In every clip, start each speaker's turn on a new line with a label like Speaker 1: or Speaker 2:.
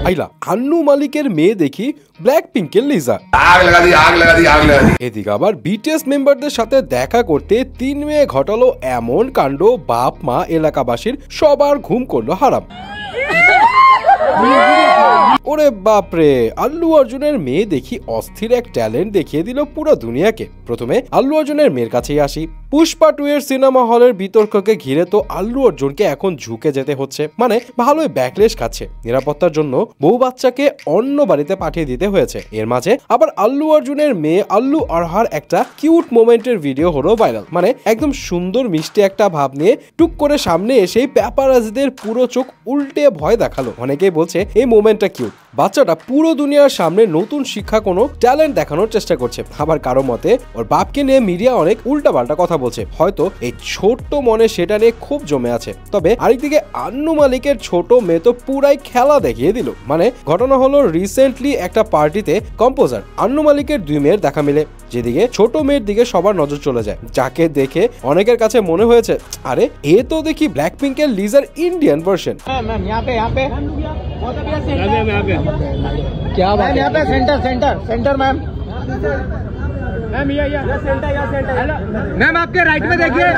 Speaker 1: আইলা আন্নু মালিকের মেয়ে দেখি ব্ল্যাক পিঙ্কের লিজা এদিকে আবার বিটিএস মেম্বারদের সাথে দেখা করতে 3 মেয়ে ঘটালো এমন কাণ্ড, বাপ মা এলাকাবাসীর সবার ঘুম করলো হারাম। ওরে বাপরে, আল্লু অর্জুনের মেয়ে দেখি অস্থির এক ট্যালেন্ট দেখিয়ে দিল পুরো দুনিয়াকে। প্রথমে আল্লু অর্জুনের মেয়ের কাছেই আসি। পুষ্পা 2 এর সিনেমা হলের বিতর্ককে ঘিরে তো আল্লু অর্জুনকে এখন ঝুঁকে যেতে হচ্ছে, মানে ভালোই ব্যাকলেশ খাচ্ছে। নিরাপত্তার জন্য বউ বাচ্চাকে অন্য বাড়িতে পাঠিয়ে দিতে হয়েছে। এর মাঝে আবার আল্লু অর্জুনের মেয়ে আল্লু আরহার একটা কিউট মোমেন্টের ভিডিও হলো ভাইরাল। মানে একদম সুন্দর মিষ্টি একটা ভাব নিয়ে টুক করে সামনে এসেই প্যাপারাজিদের পুরো চোখ উল্টে ভয় দেখালো। অনেকেই বলছে এই মোমেন্টটা কিউট। বাচ্চাটা পুরো দুনিয়ার সামনে নতুন শিক্ষা কোনো ট্যালেন্ট দেখানোর চেষ্টা করছে। আবার কারো মতে ওর বাপকে নিয়ে মিডিয়া অনেক উল্টাপাল্টা কথা বলছে, হয়তো এই ছোট্ট মনে সেটা নিয়ে খুব জমে আছে। তবে আরেকদিকে আন্নু মালিকের ছোট মেয়ে তো পুরাই খেলা দেখিয়ে দিল। মানে ঘটনা হলো রিসেন্টলি একটা পার্টিতে কম্পোজার আন্নু মালিকের 2 মেয়ের দেখা মিলে, যেদিকে ছোট মেয়ের দিকে সবার নজর চলে যায়, যাকে দেখে অনেকের কাছে মনে হয়েছে আরে এ তো দেখি ব্ল্যাক পিঙ্কের লিজার ইন্ডিয়ান ভার্সন।
Speaker 2: क्या बात है? यहाँ पे सेंटर मैम मैम आपके राइट में देखिए।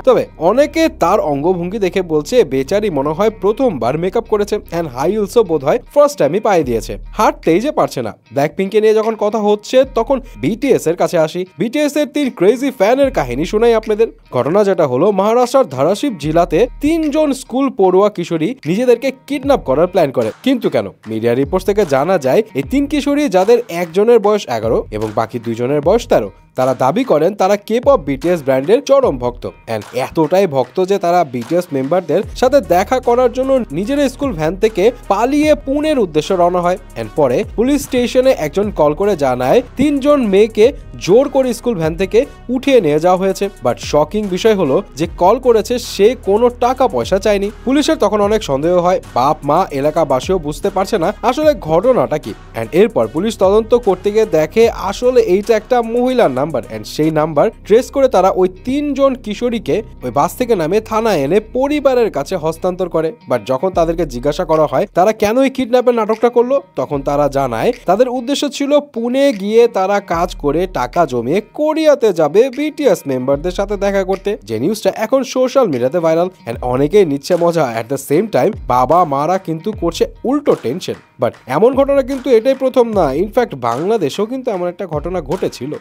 Speaker 1: তবে অনেকে তার অঙ্গভঙ্গি দেখে বলছে বেচারি মনে হয় প্রথমবার মেকআপ করেছে, এন্ড হাই হিলসও বোধহয় ফার্স্ট টাইমই পায়ে দিয়েছে, হাঁটতেই যে পারছে না। ব্ল্যাক পিঙ্কে নিয়ে যখন কথা হচ্ছে তখন বিটিএস এর কাছে আসি। বিটিএস এর 3 ক্রেজি ফ্যানের কাহিনী শোনাই আপনাদের। ঘটনা যেটা হলো, মহারাষ্ট্রের ধারাশিব জেলাতে 3 জন স্কুল পড়ুয়া কিশোরী নিজেদেরকে কিডন্যাপ করার প্ল্যান করে। কিন্তু কেন? মিডিয়া রিপোর্টস থেকে জানা যায় এই 3 কিশোরী, যাদের একজনের বয়স 11 এবং বাকি 2 জনের বয়স 13, তারা দাবি করেন তারা কে-পপ বিটিএস ব্র্যান্ডের চরম ভক্ত। এন্ড এতটাই ভক্ত যে তারা বিটিএস মেম্বারদের সাথে দেখা করার জন্য নিজের স্কুল ভ্যান থেকে পালিয়ে পুনের উদ্দেশ্যে রওনা হয়। এন্ড পরে পুলিশ স্টেশনে একজন কল করে জানায় 3 জন মেয়েকে জোর করে স্কুল ভ্যান থেকে উঠিয়ে নিয়ে যাওয়া হয়েছে। বাট শকিং বিষয় হলো যে কল করেছে সে কোনো টাকা পয়সা চায়নি। পুলিশের তখন অনেক সন্দেহ হয়, বাপ মা এলাকাবাসীও বুঝতে পারছে না আসলে ঘটনাটা কি। এন্ড এরপর পুলিশ তদন্ত করতে গিয়ে দেখে আসলে এইটা একটা মহিলার নাম্বার। এন্ড সেই নাম্বার ট্রেস করে তারা ওই 3 জন কিশোরীকে ওই বাস থেকে নামে থানায় এনে পরিবারের কাছে হস্তান্তর করে। বাট যখন তাদেরকে জিজ্ঞাসা করা হয় তারা কেন এই কিডন্যাপের নাটকটা করলো, তখন তারা জানায় তাদের উদ্দেশ্য ছিল পুনে গিয়ে তারা কাজ করে টাকা জমিয়ে কোরিয়াতে যাবে বিটিএস মেম্বারদের সাথে দেখা করতে। যে নিউজটা এখন সোশ্যাল মিডিয়াতে ভাইরাল, এন্ড অনেকেই নিচ্ছে মজা। এট দ্য সেম টাইম বাবা মারা কিন্তু করছে উল্টো টেনশন। বাট এমন ঘটনা কিন্তু এটাই প্রথম না, ইনফ্যাক্ট বাংলাদেশেও কিন্তু এমন একটা ঘটনা ঘটেছিল।